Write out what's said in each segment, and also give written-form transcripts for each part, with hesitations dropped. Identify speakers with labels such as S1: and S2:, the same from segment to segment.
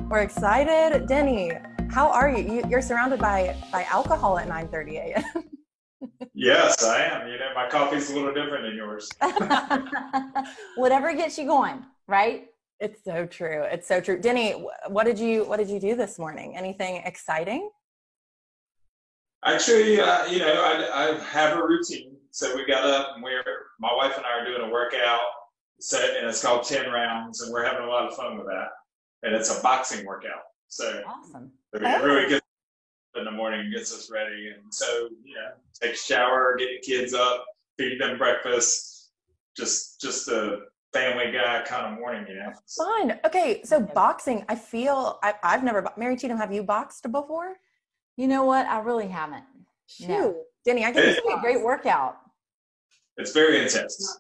S1: We're excited. Denny, how are you? You're surrounded by alcohol at 9:30 a.m.
S2: Yes, I am. My coffee's a little different than yours.
S3: Whatever gets you going, right?
S1: It's so true. It's so true. Denny, what did you do this morning? Anything exciting?
S2: Actually, I have a routine. So we got up and my wife and I are doing a workout, and it's called 10 rounds, and we're having a lot of fun with that. And it's a boxing workout. So
S3: awesome.
S2: It really gets in the morning and gets us ready. And so, take a shower, get the kids up, feed them breakfast, just a family guy kind of morning,
S1: Fun. Okay, so boxing, I've never, Mary Cheatham, have you boxed before?
S3: You know what? I really haven't.
S1: Shoot.
S3: No.
S1: Denny, I
S3: think it's a great workout.
S2: It's very intense.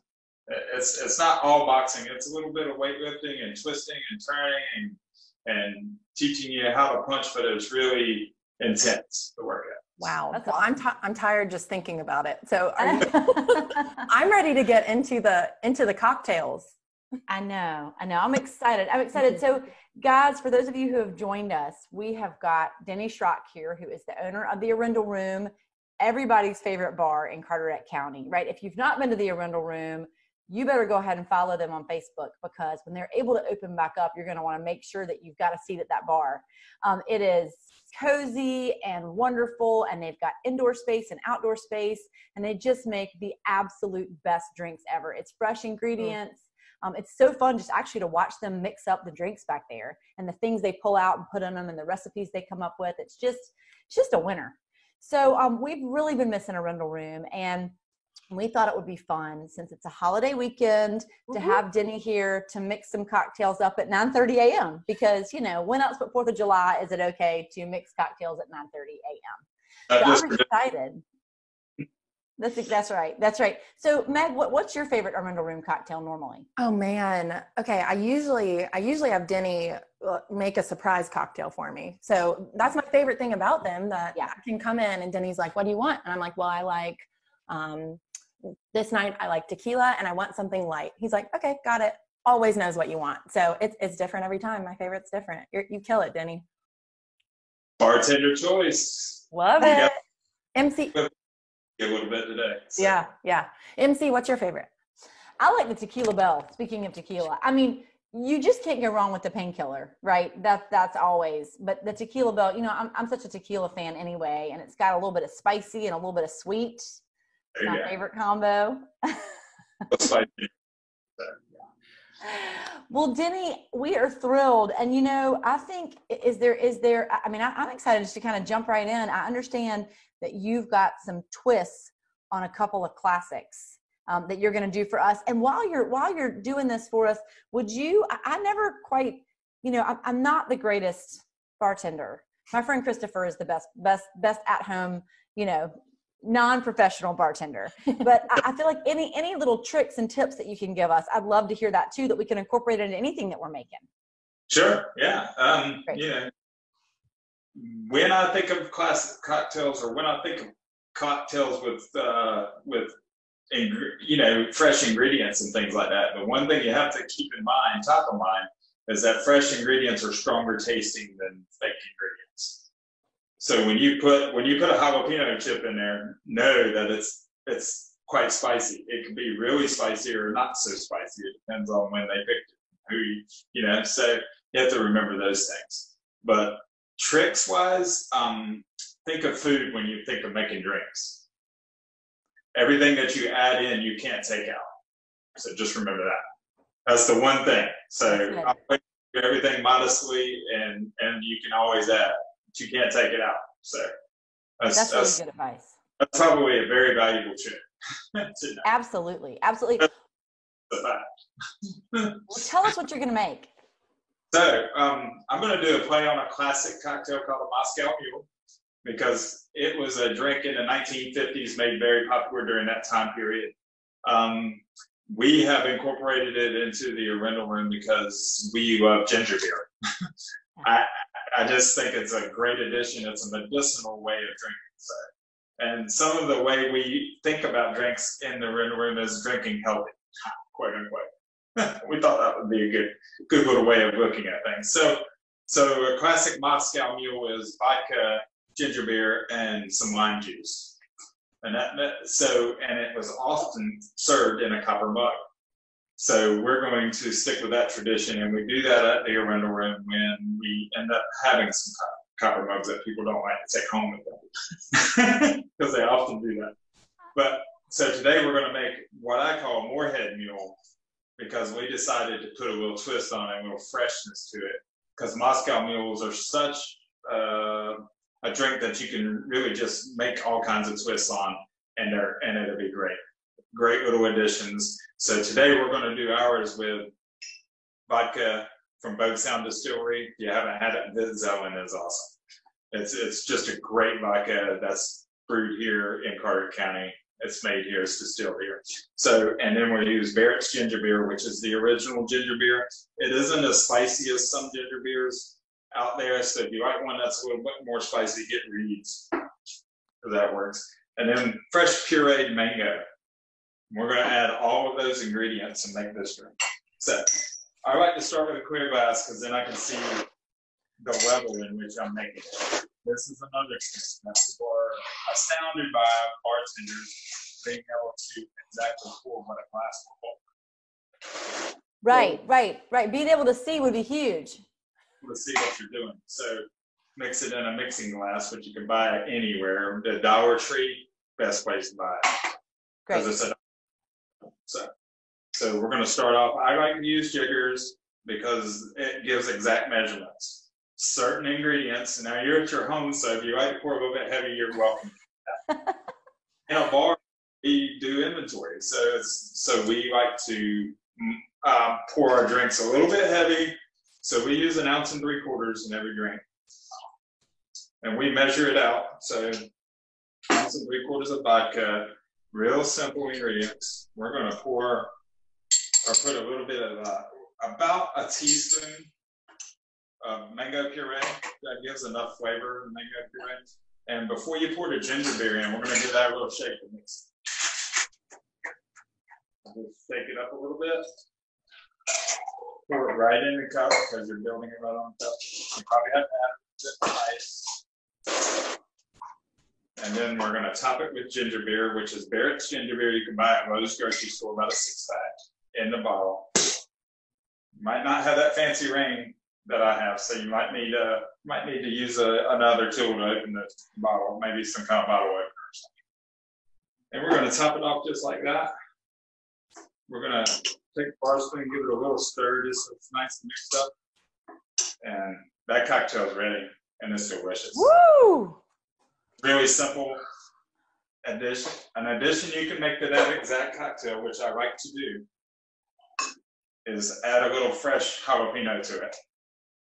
S2: It's not all boxing. It's a little bit of weightlifting and twisting and turning and teaching you how to punch, but it's really intense, the workout.
S1: Wow.
S3: That's
S1: well,
S3: awesome.
S1: I'm tired just thinking about it. So I'm ready to get into the cocktails.
S3: I know. I'm excited. So guys, for those of you who have joined us, we have got Denny Shrock here, who is the owner of the Arendell Room, everybody's favorite bar in Carteret County, right? If you've not been to the Arendell Room, you better go ahead and follow them on Facebook, because when they're able to open back up, you're going to want to make sure that you've got a seat at that bar. It is cozy and wonderful, and they've got indoor space and outdoor space, and they just make the absolute best drinks ever. It's fresh ingredients. It's so fun just actually to watch them mix up the drinks back there and the things they pull out and put in them and the recipes they come up with. It's just a winner. So we've really been missing Arendell Room, and we thought it would be fun, since it's a holiday weekend, to have Denny here to mix some cocktails up at 9:30 a.m. Because, when else but 4th of July is it okay to mix cocktails at 9:30 a.m. So I'm excited. That's right. So Meg, what's your favorite Arendell Room cocktail normally?
S1: Oh man. Okay. I usually have Denny make a surprise cocktail for me. So that's my favorite thing about them, that I can come in and Denny's like, what do you want? And I'm like, well, I like, this night I like tequila and I want something light. He's like, okay, got it. Always knows what you want. So it's different every time. My favorite's different. You kill it, Denny.
S2: Bartender choice.
S1: Love it. MC.
S2: A little bit today. So.
S1: Yeah. MC, what's your favorite?
S3: I like the Tequila Bell. Speaking of tequila, I mean, you just can't go wrong with the painkiller, right? That's always. But the Tequila Bell, I'm such a tequila fan anyway, and it's got a little bit of spicy and a little bit of sweet. It's my favorite combo. Well, Denny, we are thrilled. And, I think, I'm excited just to kind of jump right in. I understand that you've got some twists on a couple of classics that you're going to do for us. And while you're doing this for us, I never quite, I'm not the greatest bartender. My friend Christopher is the best at home, non-professional bartender. But I feel like any little tricks and tips that you can give us, I'd love to hear that too, that we can incorporate into anything that we're making.
S2: Sure. Yeah. When I think of classic cocktails, or when I think of cocktails with fresh ingredients and things like that, the one thing you have to keep in mind, top of mind, is that fresh ingredients are stronger tasting than fake ingredients. So when you put a jalapeno chip in there, know that it's quite spicy. It can be really spicy or not so spicy. It depends on when they picked it, so you have to remember those things. But tricks wise, think of food when you think of making drinks. Everything that you add in, you can't take out. So just remember that. That's the one thing. So I'll do everything modestly, and you can always add, but you can't take it out. So
S3: that's really good advice.
S2: That's probably a very valuable trick.
S3: Absolutely. That's
S2: the fact.
S3: Well, tell us what you're going to make.
S2: So I'm going to do a play on a classic cocktail called a Moscow Mule, because it was a drink in the 1950s made very popular during that time period. We have incorporated it into the Arendell Room because we love ginger beer. I just think it's a great addition. It's a medicinal way of drinking. So. And some of the way we think about drinks in the Arendell Room is drinking healthy, quote unquote. We thought that would be a good little way of looking at things. So So a classic Moscow Mule is vodka, ginger beer, and some lime juice. And and it was often served in a copper mug. So we're going to stick with that tradition, and we do that at the Arendell Room when we end up having some copper mugs that people don't like to take home with them, because they often do that. But so today we're going to make what I call Moorhead Mule, because we decided to put a little twist on it, a little freshness to it, because Moscow Mules are such a drink that you can really just make all kinds of twists on, and it'll be great. Great little additions. So today we're going to do ours with vodka from Boat Sound Distillery. If you haven't had it, Zellin is awesome. It's just a great vodka that's brewed here in Carter County. It's made here, it's distilled here. So, and then we'll use Barrett's ginger beer, which is the original ginger beer. It isn't as spicy as some ginger beers out there. So if you like one that's a little bit more spicy, get Reed's, if that works. And then fresh pureed mango. We're going to add all of those ingredients and make this drink. So I like to start with a clear glass because then I can see the level in which I'm making it. This is another thing that people are astounded by bartenders being able to exactly pour what a glass will hold.
S3: Right. Being able to see would be huge.
S2: To see what you're doing. So mix it in a mixing glass, which you can buy anywhere. The Dollar Tree, best place to buy it.
S3: Great.
S2: So we're going to start off. I like to use jiggers because it gives exact measurements. Certain ingredients. Now you're at your home, so if you like to pour a little bit heavy, you're welcome. In a bar, we do inventory, so we like to pour our drinks a little bit heavy. So we use 1 ounce and 3/4 in every drink, and we measure it out. So 1 ounce and 3/4 of vodka. Real simple ingredients. We're going to pour or put a little bit of about a teaspoon of mango puree. That gives enough flavor in mango puree. And before you pour the ginger beer in, we're going to give that a little shake to mix it. Just shake it up a little bit. Pour it right in the cup because you're building it right on top. You probably have to add a bit of ice. And then we're going to top it with ginger beer, which is Barrett's ginger beer. You can buy at Lowe's grocery store, about a 6-pack in the bottle. You might not have that fancy ring that I have, so you might need to use another tool to open the bottle, maybe some kind of bottle opener or something. And we're going to top it off just like that. We're going to take the bar spoon, give it a little stir just so it's nice and mixed up. And that cocktail is ready, and it's delicious.
S3: Woo!
S2: Really simple addition. An addition you can make to that exact cocktail, which I like to do, is add a little fresh jalapeno to it.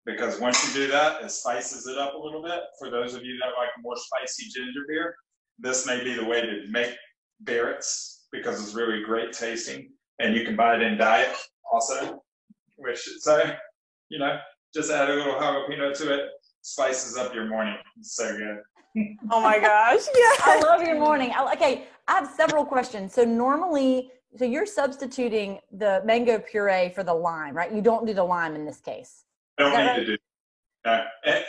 S2: Because once you do that, it spices it up a little bit. For those of you that like more spicy ginger beer, this may be the way to make Barrett's because it's really great tasting. And you can buy it in diet also, which, so, just add a little jalapeno to it, spices up your morning. It's so good.
S3: Oh my gosh. Yeah. I love your morning. Okay. I have several questions. So you're substituting the mango puree for the lime, right? You don't do the lime in this case.
S2: Don't need to do that. And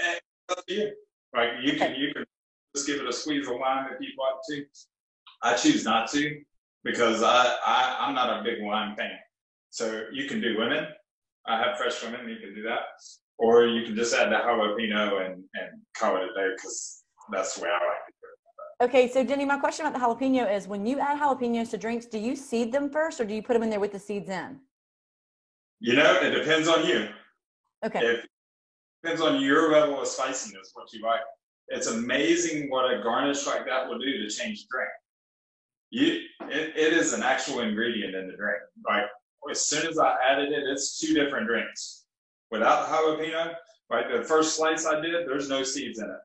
S2: up to you. Like you can just give it a squeeze of lime if you want to. I choose not to because I'm not a big lime fan. So you can do lemon. I have fresh lemon, you can do that. Or you can just add the jalapeno and call it a day because that's the way I like to do it.
S3: Okay, so Denny, my question about the jalapeno is when you add jalapenos to drinks, do you seed them first or do you put them in there with the seeds in?
S2: It depends on you.
S3: Okay.
S2: It depends on your level of spiciness, what you like. It's amazing what a garnish like that will do to change the drink. It is an actual ingredient in the drink. Like as soon as I added it, it's 2 different drinks. Without the jalapeno, like the first slice I did, there's no seeds in it.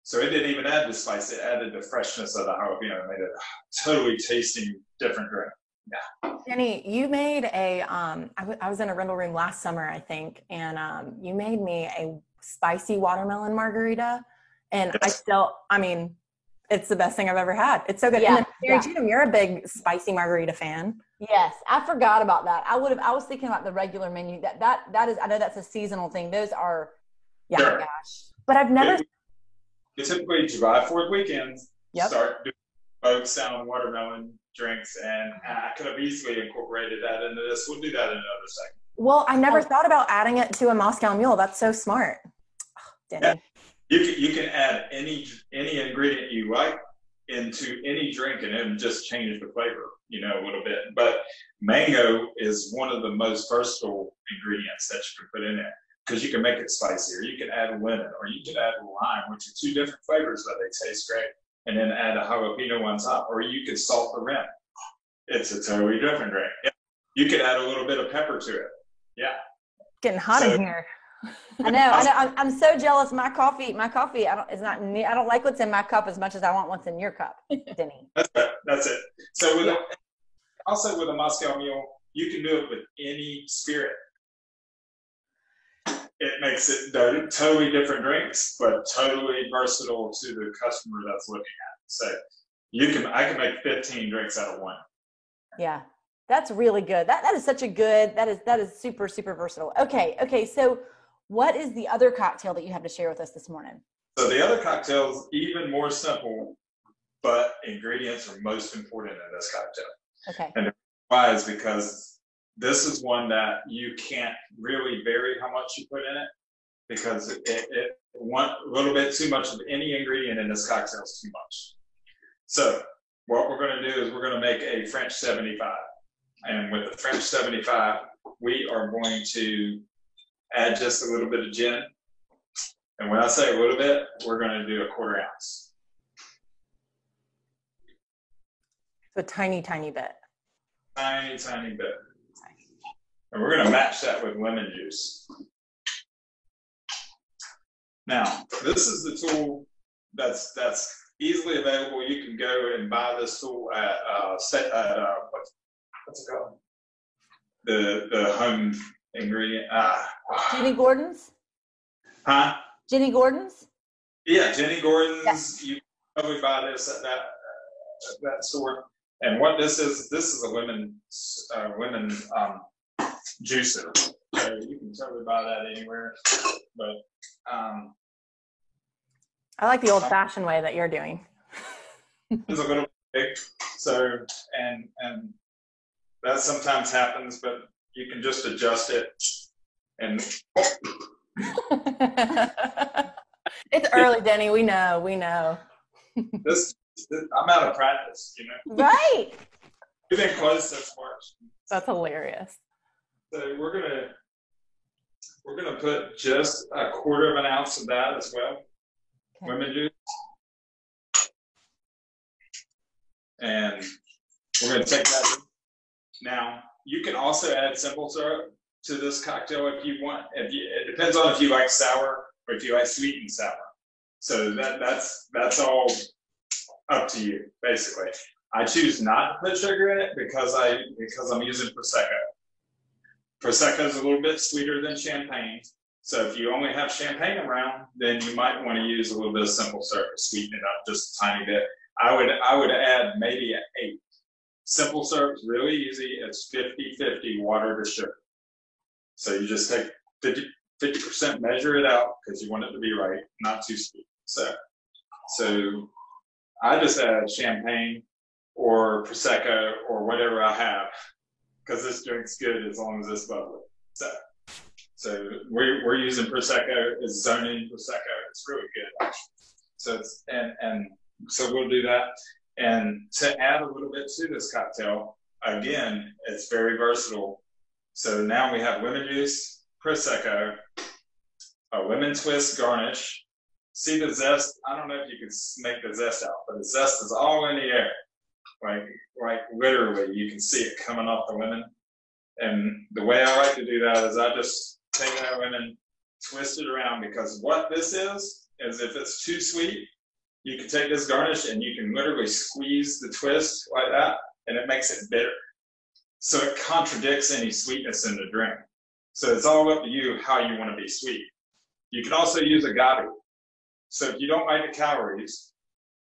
S2: So it didn't even add the spice, it added the freshness of the jalapeno and made it a totally tasting different drink. Yeah.
S1: Denny, you made I was in a Arendell Room last summer, I think, and you made me a spicy watermelon margarita. And
S2: yes.
S1: It's the best thing I've ever had. It's so good.
S3: Yeah.
S1: And then, Mary Cheatham, you're a big spicy margarita fan.
S3: Yes, I forgot about that. I was thinking about the regular menu. That is, I know that's a seasonal thing. Those are
S1: Yeah.
S2: Sure.
S3: Gosh.
S1: But I've never.
S2: Typically, July 4th weekends,
S1: Yep.
S2: start doing oak sound watermelon drinks, and I could have easily incorporated that into this. We'll do that in another segment.
S1: Well, I never thought about adding it to a Moscow Mule. That's so smart. Denny.
S2: Yeah. You can add any ingredient you like into any drink, and it just change the flavor, a little bit. But mango is one of the most versatile ingredients that you can put in there, because you can make it spicier. You can add lemon, or you can add lime, which are two different flavors, but they taste great. And then add a jalapeno on top, or you could salt the rim. It's a totally different drink. Yeah. You could add a little bit of pepper to it. Yeah.
S1: Getting hot in here.
S3: I know. I'm so jealous. My coffee. I don't like what's in my cup as much as I want what's in your cup, Denny.
S2: That's it. So also with a Moscow Mule, you can do it with any spirit. It makes it totally different drinks, but totally versatile to the customer that's looking at it. So I can make 15 drinks out of one.
S3: Yeah, that's really good. That is such a good. That is super, super versatile. Okay. So, what is the other cocktail that you have to share with us this morning?
S2: So the other cocktail is even more simple, but ingredients are most important in this cocktail.
S3: Okay.
S2: And why is because this is one that you can't really vary how much you put in it, because it want a little bit too much of any ingredient in this cocktail is too much. So what we're going to do is we're going to make a French 75. And with the French 75, we are going to add just a little bit of gin. And when I say a little bit, we're going to do a 1/4 ounce.
S1: A tiny, tiny bit.
S2: Tiny, tiny bit. And we're going to match that with lemon juice. Now, this is the tool that's easily available. You can go and buy this tool at what's it called? The home ingredient.
S3: Jenny Gordon's?
S2: Huh?
S3: Jenny Gordon's?
S2: Yeah, Jenny Gordon's.
S3: Yes.
S2: You probably buy this at that store. And what this is a lemon juicer. So you can totally buy that anywhere. But
S1: I like the old-fashioned way that you're doing.
S2: it's a little big. So and that sometimes happens, but you can just adjust it. And
S1: It's early, Denny. We know.
S2: this I'm out of practice,
S3: Right.
S2: We've been closed since March.
S1: That's hilarious.
S2: So we're gonna put just a 1/4 ounce of that as well.
S3: Okay.
S2: Lemon juice. And we're gonna take that in. Now you can also add simple syrup to this cocktail if you want. It depends on if you like sour or if you like sweet and sour. So that's all up to you, basically. I choose not to put sugar in it because I'm using Prosecco. Prosecco is a little bit sweeter than champagne. So if you only have champagne around, then you might want to use a little bit of simple syrup to sweeten it up just a tiny bit. I would add maybe an 8. Simple syrup is really easy. It's 50-50 water to sugar. So you just take 50%, measure it out because you want it to be right, not too sweet. So I just add champagne or Prosecco or whatever I have, because this drink's good as long as it's bubbly. So we're using Prosecco. It's zoning Prosecco. It's really good, actually. So so we'll do that. And to add a little bit to this cocktail, again, it's very versatile. So now we have lemon juice, Prosecco, a lemon twist garnish. See the zest? I don't know if you can make the zest out, but the zest is all in the air. Like literally, you can see it coming off the lemon. And the way I like to do that is I just take that lemon, twist it around, because what this is if it's too sweet, you can take this garnish and you can literally squeeze the twist like that, and it makes it bitter. So it contradicts any sweetness in the drink. So it's all up to you how you want to be sweet. You can also use agave. So if you don't like the calories,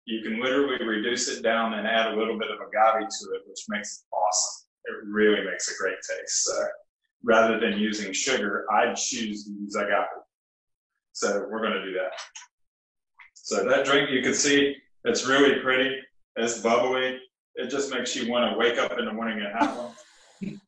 S2: you can literally reduce it down and add a little bit of agave to it, which makes it awesome. It really makes a great taste. So rather than using sugar, I'd choose to use agave. So we're going to do that. So that drink, you can see, it's really pretty. It's bubbly. It just makes you want to wake up in the morning and have one.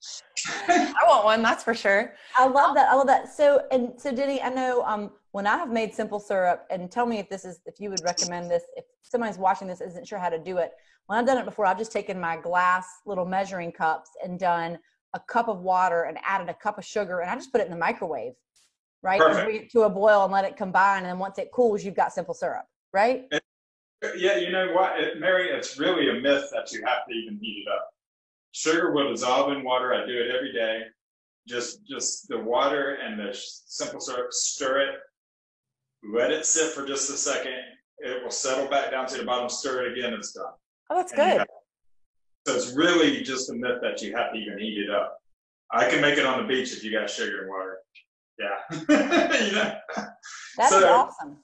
S1: I want one, that's for sure.
S3: I love that. I love that. So Denny, I know when I have made simple syrup, and tell me if you would recommend this, if somebody's watching this isn't sure how to do it. When I've done it before, I've just taken my glass little measuring cups and done a cup of water and added a cup of sugar, and I just put it in the microwave, right?
S2: Perfect.
S3: And bring it to a boil and let it combine, and then once it cools, you've got simple syrup, right?
S2: Yeah, you know what, Mary, it's really a myth that you have to even heat it up. Sugar will dissolve in water. I do it every day. Just the water and the simple syrup, stir it, let it sit for just a second. It will settle back down to the bottom, stir it again, it's done.
S1: Oh, that's good.
S2: So it's really just a myth that you have to even heat it up. I can make it on the beach if you got sugar and water. Yeah. You know?
S3: That is awesome.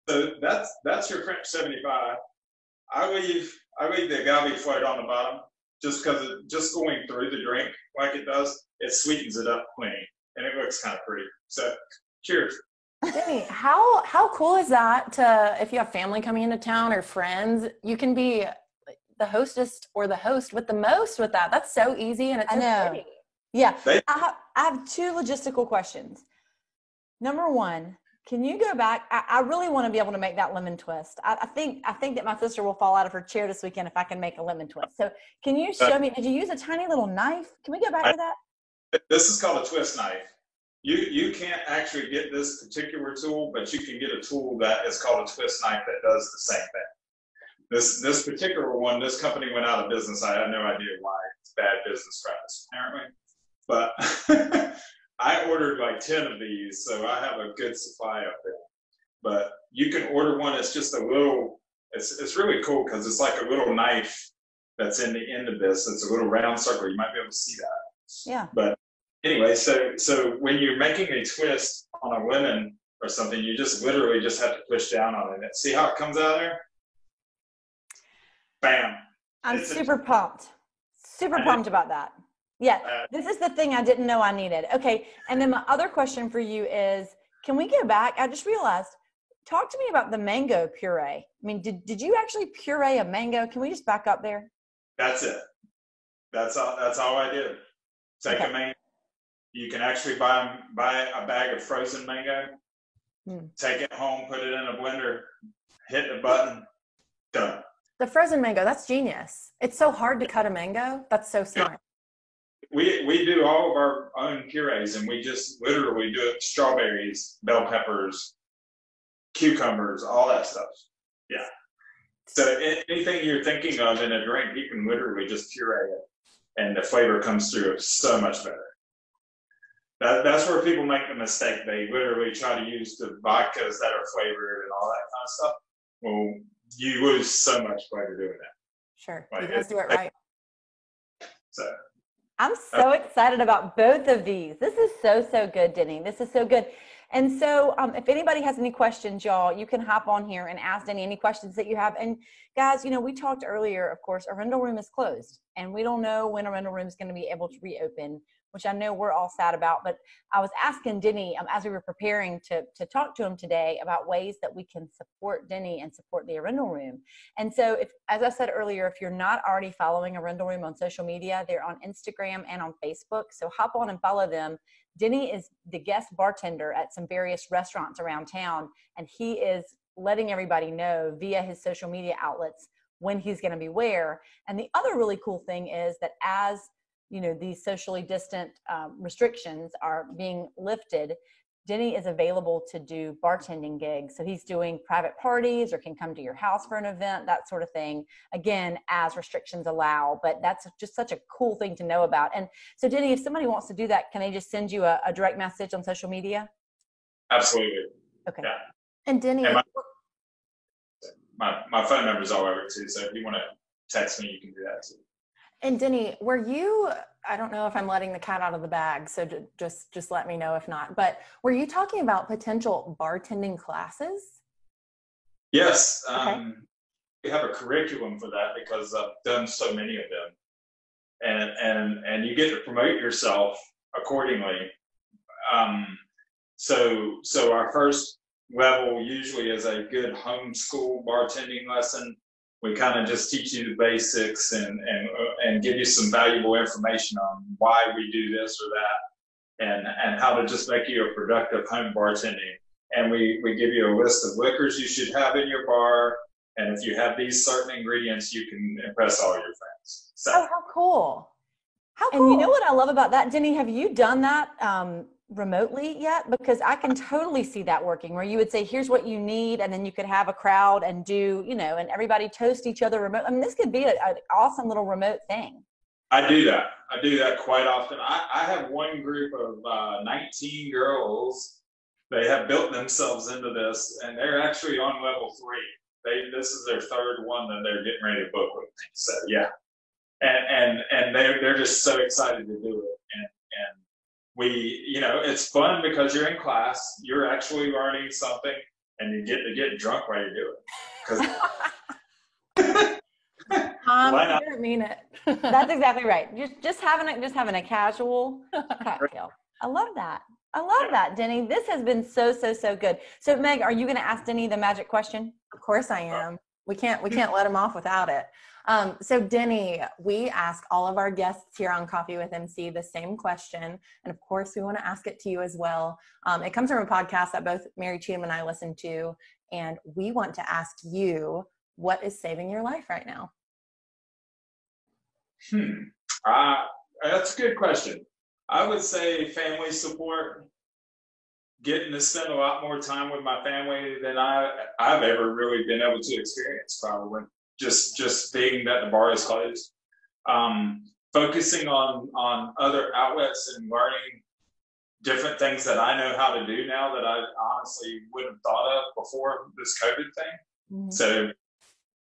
S2: So that's your French 75. I leave the agave float on the bottom just because just going through the drink like it does, it sweetens it up plenty and it looks kind of pretty. So cheers.
S1: Denny, how cool is that if you have family coming into town or friends, you can be the hostess or the host with the most with that. That's so easy and it's so pretty.
S3: Yeah. I have two logistical questions. Number one, can you go back? I really want to be able to make that lemon twist. I think that my sister will fall out of her chair this weekend if I can make a lemon twist. So can you show me, did you use a tiny little knife? Can we go back to that? This
S2: is called a twist knife. You can't actually get this particular tool, but you can get a tool that is called a twist knife that does the same thing. This particular one, this company went out of business. I have no idea why. It's bad business practice, apparently. But I ordered like 10 of these, so I have a good supply up there. But you can order one. It's just a little. It's really cool because it's like a little knife that's in the end of this. It's a little round circle. You might be able to see that.
S3: Yeah.
S2: But anyway, so when you're making a twist on a lemon or something, you just literally just have to push down on it. See how it comes out of there? Bam.
S3: I'm super pumped. Super pumped about that. Yeah, this is the thing I didn't know I needed. Okay, and then my other question for you is, can we go back? I just realized, talk to me about the mango puree. I mean, did you actually puree a mango? Can we just back up there?
S2: That's it. That's all I did. Take a mango. You can actually buy a bag of frozen mango, take it home, put it in a blender, hit the button, done.
S1: The frozen mango, that's genius. It's so hard to cut a mango. That's so smart.
S2: We do all of our own purees, and we just literally do it: strawberries, bell peppers, cucumbers, all that stuff. Yeah. So anything you're thinking of in a drink, you can literally just puree it, and the flavor comes through so much better. That's where people make the mistake. They literally try to use the vodkas that are flavored and all that kind of stuff. Well, you lose so much flavor doing that.
S1: Sure. You guys do it right.
S2: So.
S3: I'm so excited about both of these. This is so good, Denny. This is so good. And so if anybody has any questions, y'all, you can hop on here and ask Denny any questions that you have. And guys, you know, we talked earlier, of course, Arendell Room is closed and we don't know when Arendell Room is going to be able to reopen, which I know we're all sad about. But I was asking Denny as we were preparing to talk to him today about ways that we can support Denny and support the Arendell Room. And so, as I said earlier, if you're not already following Arendell Room on social media, they're on Instagram and on Facebook. So hop on and follow them. Denny is the guest bartender at some various restaurants around town, and he is letting everybody know via his social media outlets when he's going to be where. And the other really cool thing is that as you know, these socially distant restrictions are being lifted, Denny is available to do bartending gigs. So he's doing private parties or can come to your house for an event, that sort of thing, again, as restrictions allow. But that's just such a cool thing to know about. And so, Denny, if somebody wants to do that, can they just send you a direct message on social media?
S2: Absolutely.
S3: Okay.
S2: Yeah.
S1: And Denny,
S2: and my phone number is all over too. So if you want to text me, you can do that too.
S1: And Denny, were you, I don't know if I'm letting the cat out of the bag, so just let me know if not, but were you talking about potential bartending classes?
S2: Yes.
S1: Okay.
S2: We have a curriculum for that because I've done so many of them. And you get to promote yourself accordingly. So our first level usually is a good homeschool bartending lesson. We kind of just teach you the basics and give you some valuable information on why we do this or that, and how to just make you a productive home bartending. And we give you a list of liquors you should have in your bar. And if you have these certain ingredients, you can impress all your friends. So.
S3: Oh, how cool. How cool. And you know what I love about that, Denny? Have you done that remotely yet? Because I can totally see that working, where you would say, here's what you need, and then you could have a crowd and do, you know, and everybody toast each other remote. I mean, this could be an awesome little remote thing.
S2: I do that quite often. I have one group of 19 girls. They have built themselves into this, and they're actually on level 3. This is their third one that they're getting ready to book with me. So yeah, and they're just so excited to do it. And we, you know, it's fun because you're in class, you're actually learning something, and you get to get drunk while you do it.
S1: I didn't mean it.
S3: That's exactly right. Just having a casual cocktail. I love that. I love that, Denny. This has been so good. So Meg, are you going to ask Denny the magic question?
S1: Of course I am. We can't let him off without it. So Denny, we ask all of our guests here on Coffee with MC the same question. And of course we want to ask it to you as well. It comes from a podcast that both Mary Cheatham and I listen to. And we want to ask you, what is saving your life right now?
S2: That's a good question. I would say family support, getting to spend a lot more time with my family than I've ever really been able to experience, probably. Just being that the bar is closed. Focusing on other outlets and learning different things that I know how to do now that I honestly wouldn't have thought of before this COVID thing. Mm-hmm. So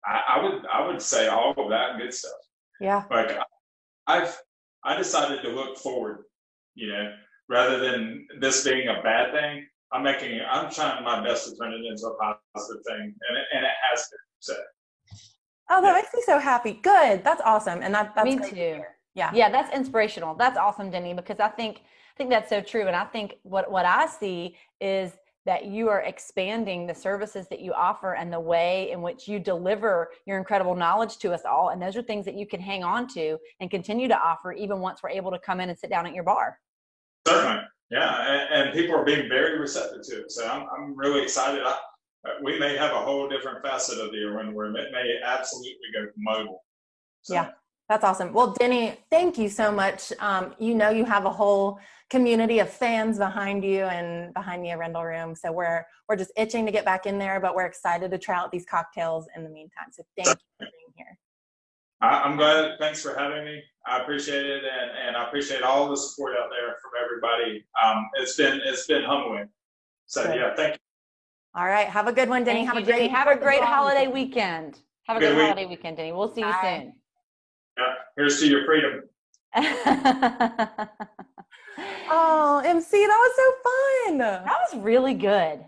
S2: I would say all of that good stuff.
S1: Yeah.
S2: Like I decided to look forward, you know, rather than this being a bad thing. I'm trying my best to turn it into a positive thing, and it has been. So.
S1: Oh, that makes me so happy. Good. That's awesome. And that's
S3: me
S1: great
S3: too.
S1: To yeah.
S3: Yeah, that's inspirational. That's awesome, Denny, because I think that's so true. And I think what I see is that you are expanding the services that you offer and the way in which you deliver your incredible knowledge to us all. And those are things that you can hang on to and continue to offer even once we're able to come in and sit down at your bar.
S2: Certainly. Yeah. And people are being very receptive to it. So I'm really excited. We may have a whole different facet of the Arendell Room. It may absolutely go mobile. So.
S1: Yeah. That's awesome. Well, Denny, thank you so much. You know, you have a whole community of fans behind you and behind the Arendell Room. So we're just itching to get back in there, but we're excited to try out these cocktails in the meantime. So thank you for being here.
S2: I'm glad. Thanks for having me. I appreciate it. And I appreciate all the support out there from everybody. It's been humbling. So good. Yeah, thank you.
S1: All right. Have a good one, Denny. Have a great
S3: holiday weekend. Have a good holiday weekend, Denny. We'll see you soon.
S2: Yeah, here's to your freedom.
S1: Oh, MC, that was so fun.
S3: That was really good.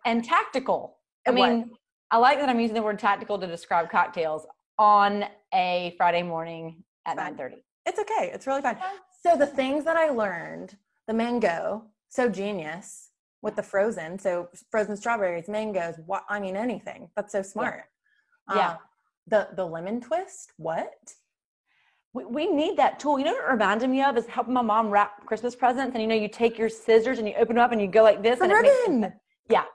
S3: And tactical. I mean, I like that I'm using the word tactical to describe cocktails on a Friday morning at 9:30.
S1: It's okay. It's really fun. So the things that I learned, the mango, so genius with the frozen. So frozen strawberries, mangoes, anything. That's so smart.
S3: Yeah.
S1: The lemon twist, what?
S3: We need that tool. You know what it reminded me of is helping my mom wrap Christmas presents. And, you know, you take your scissors and you open them up and you go like this. And
S1: ribbon.
S3: Yeah.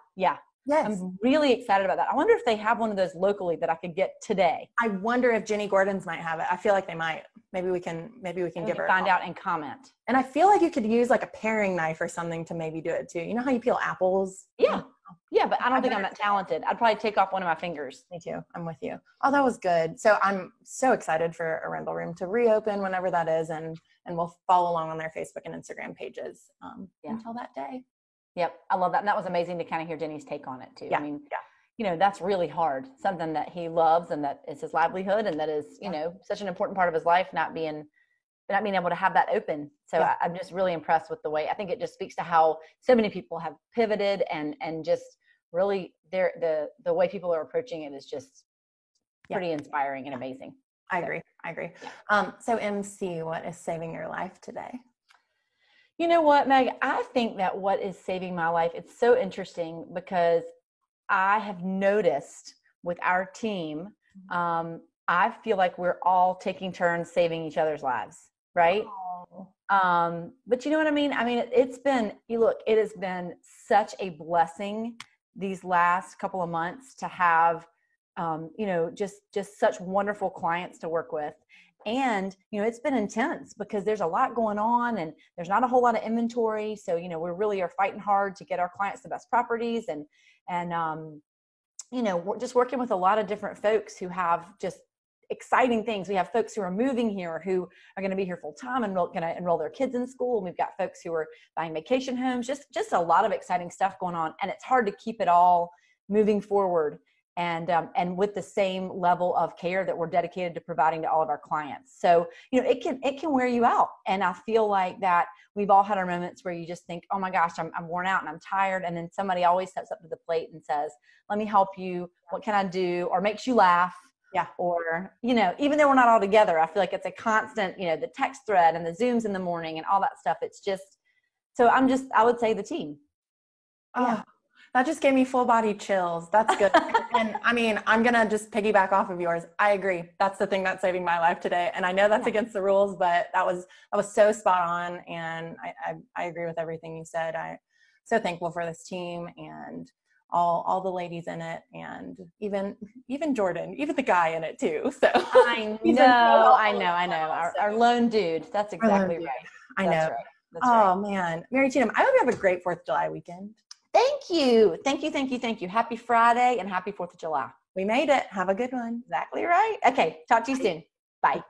S1: Yes.
S3: I'm really excited about that. I wonder if they have one of those locally that I could get today.
S1: I wonder if Jenny Gordon's might have it. I feel like they might. Maybe we can give her
S3: find out and comment.
S1: And I feel like you could use like a paring knife or something to maybe do it too. You know how you peel apples?
S3: Yeah, but I don't think I'm that talented. I'd probably take off one of my fingers.
S1: Me too. I'm with you. Oh, that was good. So I'm so excited for Arendell Room to reopen whenever that is, and we'll follow along on their Facebook and Instagram pages until that day.
S3: Yep, I love that. And that was amazing to kind of hear Denny's take on it too.
S1: Yeah.
S3: I mean, you know, that's really hard. Something that he loves and that is his livelihood and that is, you know, such an important part of his life, not being able to have that open. So I'm just really impressed with the way, I think it just speaks to how so many people have pivoted and just really the way people are approaching it is just pretty inspiring and amazing.
S1: I agree. So MC, what is saving your life today?
S3: You know what, Meg? I think that what is saving my life, it's so interesting because I have noticed with our team, I feel like we're all taking turns saving each other's lives, right? But you know what I mean? I mean, it's been, it has been such a blessing these last couple of months to have, just such wonderful clients to work with. And, it's been intense because there's a lot going on and there's not a whole lot of inventory. So, we really are fighting hard to get our clients the best properties and we're just working with a lot of different folks who have just exciting things. We have folks who are moving here who are going to be here full time and going to enroll their kids in school. And we've got folks who are buying vacation homes, just a lot of exciting stuff going on. And it's hard to keep it all moving forward and with the same level of care that we're dedicated to providing to all of our clients. So, it can wear you out. And I feel like that we've all had our moments where you just think, oh my gosh, I'm worn out and I'm tired. And then somebody always steps up to the plate and says, let me help you. What can I do? Or makes you laugh.
S1: Yeah.
S3: Or, even though we're not all together, I feel like it's a constant, the text thread and the Zooms in the morning and all that stuff. It's just, so I would say the team.
S1: Yeah. That just gave me full body chills. That's good. And I mean, I'm going to just piggyback off of yours. I agree. That's the thing that's saving my life today. And I know that's against the rules, but that was so spot on. And I agree with everything you said. I'm so thankful for this team and all the ladies in it, and even Jordan, even the guy in it too. So
S3: I know. Our lone dude. That's exactly right.
S1: I know.
S3: That's
S1: right. Man, Mary Cheatham, I hope you have a great 4th of July weekend.
S3: Thank you. Happy Friday and happy 4th of July.
S1: We made it. Have a good one.
S3: Exactly right. Okay. Talk to you soon. Bye.